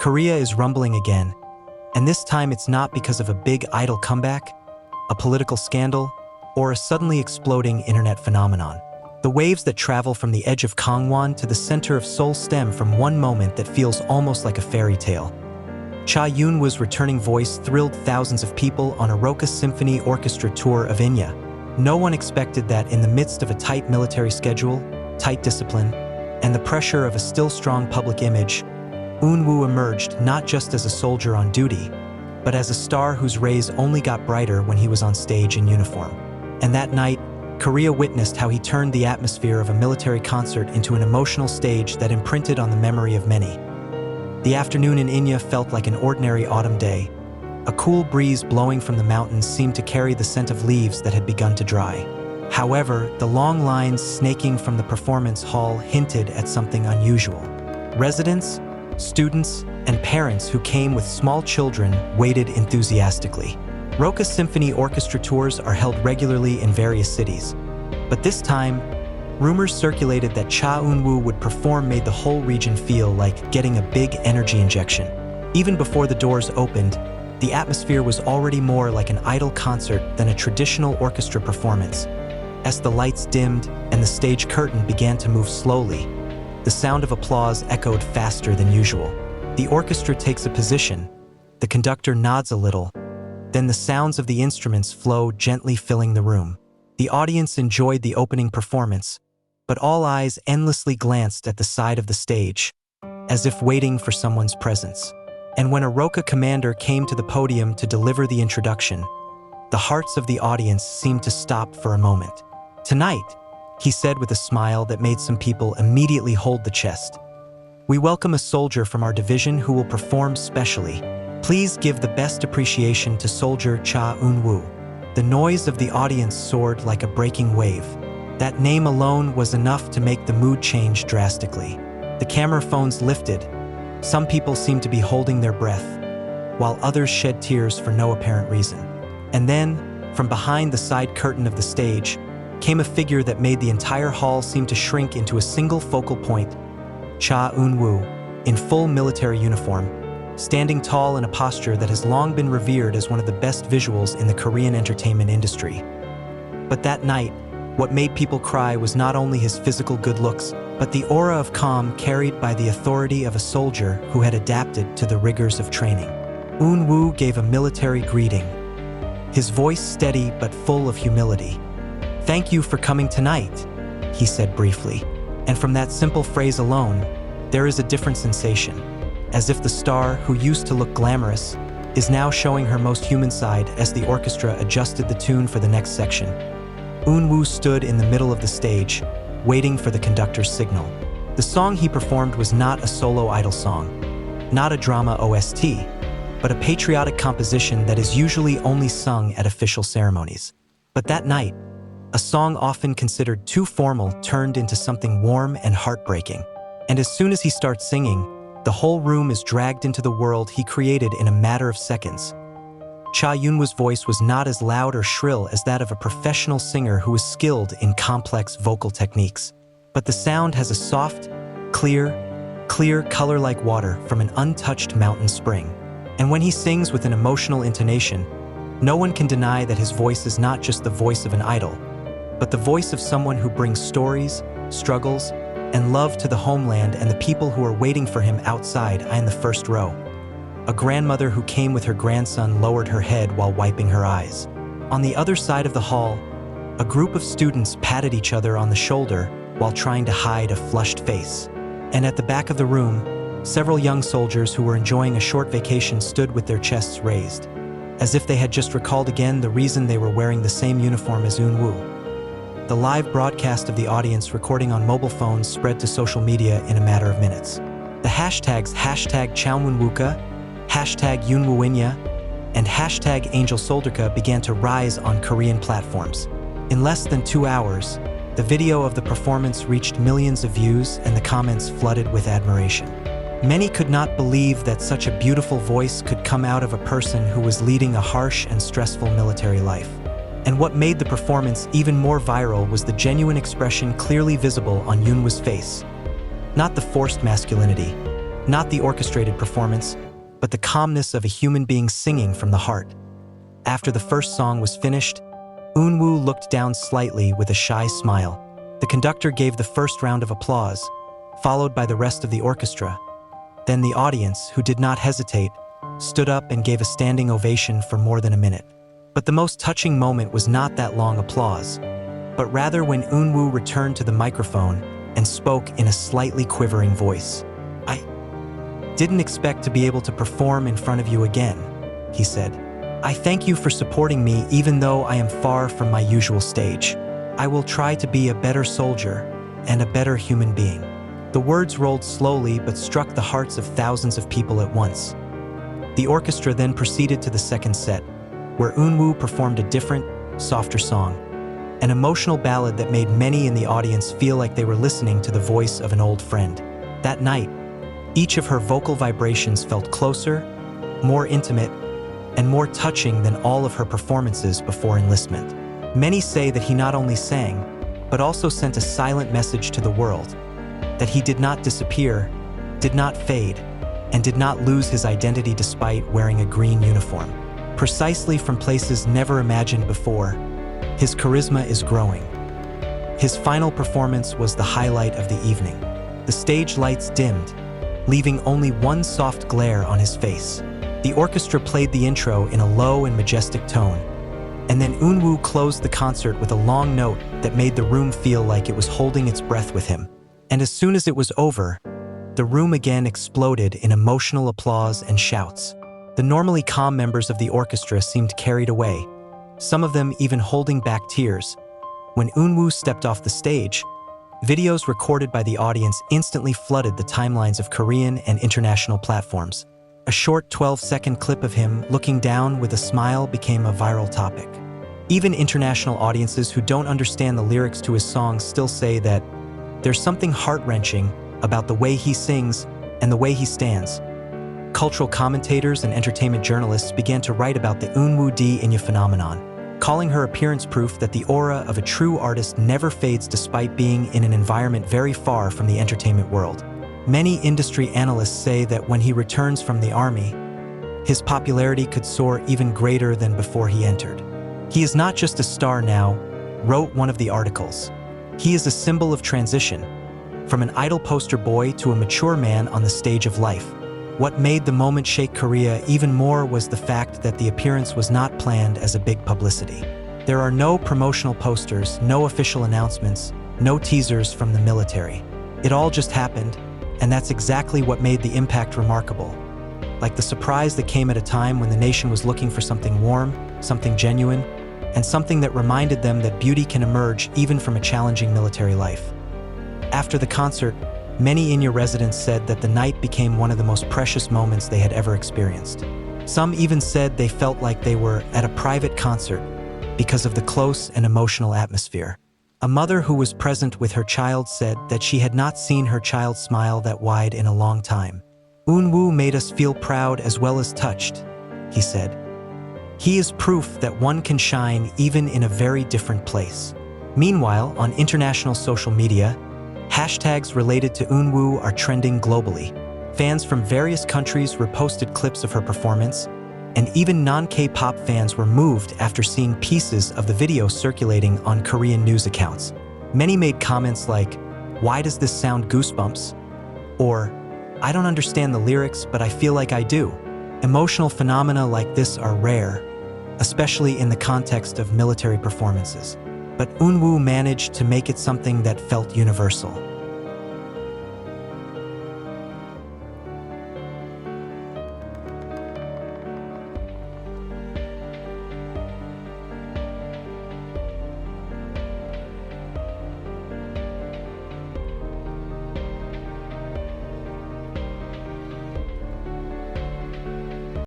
Korea is rumbling again, and this time it's not because of a big idol comeback, a political scandal, or a suddenly exploding internet phenomenon. The waves that travel from the edge of Gangwon to the center of Seoul stem from one moment that feels almost like a fairy tale. Cha Eunwoo's returning voice thrilled thousands of people on a Roka Symphony Orchestra tour of Inje. No one expected that in the midst of a tight military schedule, tight discipline, and the pressure of a still strong public image, Eunwoo emerged not just as a soldier on duty, but as a star whose rays only got brighter when he was on stage in uniform. And that night, Korea witnessed how he turned the atmosphere of a military concert into an emotional stage that imprinted on the memory of many. The afternoon in Inje felt like an ordinary autumn day. A cool breeze blowing from the mountains seemed to carry the scent of leaves that had begun to dry. However, the long lines snaking from the performance hall hinted at something unusual. Residents, students, and parents who came with small children waited enthusiastically. Roka Symphony Orchestra tours are held regularly in various cities, but this time, rumors circulated that Cha Eunwoo would perform made the whole region feel like getting a big energy injection. Even before the doors opened, the atmosphere was already more like an idol concert than a traditional orchestra performance. As the lights dimmed and the stage curtain began to move slowly, the sound of applause echoed faster than usual. The orchestra takes a position, the conductor nods a little, then the sounds of the instruments flow gently filling the room. The audience enjoyed the opening performance, but all eyes endlessly glanced at the side of the stage, as if waiting for someone's presence. And when a Roka commander came to the podium to deliver the introduction, the hearts of the audience seemed to stop for a moment. "Tonight," he said with a smile that made some people immediately hold the chest, "we welcome a soldier from our division who will perform specially. Please give the best appreciation to Soldier Cha Eunwoo." The noise of the audience soared like a breaking wave. That name alone was enough to make the mood change drastically. The camera phones lifted. Some people seemed to be holding their breath, while others shed tears for no apparent reason. And then, from behind the side curtain of the stage, came a figure that made the entire hall seem to shrink into a single focal point. Cha Eunwoo, in full military uniform, standing tall in a posture that has long been revered as one of the best visuals in the Korean entertainment industry. But that night, what made people cry was not only his physical good looks, but the aura of calm carried by the authority of a soldier who had adapted to the rigors of training. Eunwoo gave a military greeting, his voice steady but full of humility. "Thank you for coming tonight," he said briefly. And from that simple phrase alone, there is a different sensation, as if the star who used to look glamorous is now showing her most human side as the orchestra adjusted the tune for the next section. Eunwoo stood in the middle of the stage, waiting for the conductor's signal. The song he performed was not a solo idol song, not a drama OST, but a patriotic composition that is usually only sung at official ceremonies. But that night, a song often considered too formal turned into something warm and heartbreaking. And as soon as he starts singing, the whole room is dragged into the world he created in a matter of seconds. Cha Eunwoo's voice was not as loud or shrill as that of a professional singer who is skilled in complex vocal techniques. But the sound has a soft, clear color like water from an untouched mountain spring. And when he sings with an emotional intonation, no one can deny that his voice is not just the voice of an idol, but the voice of someone who brings stories, struggles, and love to the homeland and the people who are waiting for him outside in the first row. A grandmother who came with her grandson lowered her head while wiping her eyes. On the other side of the hall, a group of students patted each other on the shoulder while trying to hide a flushed face. And at the back of the room, several young soldiers who were enjoying a short vacation stood with their chests raised, as if they had just recalled again the reason they were wearing the same uniform as Eunwoo. The live broadcast of the audience recording on mobile phones spread to social media in a matter of minutes. The hashtags #Chaunwoo'Ka, #Eunwoo'Inje, and #AngelSolderka began to rise on Korean platforms. In less than 2 hours, the video of the performance reached millions of views and the comments flooded with admiration. Many could not believe that such a beautiful voice could come out of a person who was leading a harsh and stressful military life. And what made the performance even more viral was the genuine expression clearly visible on Eunwoo's face. Not the forced masculinity, Not the orchestrated performance, but the calmness of a human being singing from the heart. After the first song was finished, Eunwoo looked down slightly with a shy smile. The conductor gave the first round of applause, followed by the rest of the orchestra. Then the audience, who did not hesitate, stood up and gave a standing ovation for more than a minute. But the most touching moment was not that long applause, but rather when Eunwoo returned to the microphone and spoke in a slightly quivering voice. "I didn't expect to be able to perform in front of you again," he said. "I thank you for supporting me even though I am far from my usual stage. I will try to be a better soldier and a better human being." The words rolled slowly but struck the hearts of thousands of people at once. The orchestra then proceeded to the second set, where Eunwoo performed a different, softer song, an emotional ballad that made many in the audience feel like they were listening to the voice of an old friend. That night, each of her vocal vibrations felt closer, more intimate, and more touching than all of her performances before enlistment. Many say that he not only sang, but also sent a silent message to the world, that he did not disappear, did not fade, and did not lose his identity despite wearing a green uniform. Precisely from places never imagined before, his charisma is growing. His final performance was the highlight of the evening. The stage lights dimmed, leaving only one soft glare on his face. The orchestra played the intro in a low and majestic tone, and then Eunwoo closed the concert with a long note that made the room feel like it was holding its breath with him. And as soon as it was over, the room again exploded in emotional applause and shouts. The normally calm members of the orchestra seemed carried away, some of them even holding back tears. When Eunwoo stepped off the stage, videos recorded by the audience instantly flooded the timelines of Korean and international platforms. A short 12-second clip of him looking down with a smile became a viral topic. Even international audiences who don't understand the lyrics to his songs still say that there's something heart-wrenching about the way he sings and the way he stands. Cultural commentators and entertainment journalists began to write about the Eunwoo'S Inje phenomenon, calling her appearance proof that the aura of a true artist never fades despite being in an environment very far from the entertainment world. Many industry analysts say that when he returns from the army, his popularity could soar even greater than before he entered. "He is not just a star now," wrote one of the articles. "He is a symbol of transition, from an idol poster boy to a mature man on the stage of life." What made the moment shake Korea even more was the fact that the appearance was not planned as a big publicity. There are no promotional posters, no official announcements, no teasers from the military. It all just happened, and that's exactly what made the impact remarkable. Like the surprise that came at a time when the nation was looking for something warm, something genuine, and something that reminded them that beauty can emerge even from a challenging military life. After the concert, many Inje residents said that the night became one of the most precious moments they had ever experienced. Some even said they felt like they were at a private concert because of the close and emotional atmosphere. A mother who was present with her child said that she had not seen her child smile that wide in a long time. "Eunwoo made us feel proud as well as touched," he said. "He is proof that one can shine even in a very different place." Meanwhile, on international social media, hashtags related to Eunwoo are trending globally. Fans from various countries reposted clips of her performance, and even non-K-pop fans were moved after seeing pieces of the video circulating on Korean news accounts. Many made comments like, "Why does this sound goosebumps?" Or, "I don't understand the lyrics, but I feel like I do." Emotional phenomena like this are rare, especially in the context of military performances. But Eunwoo managed to make it something that felt universal.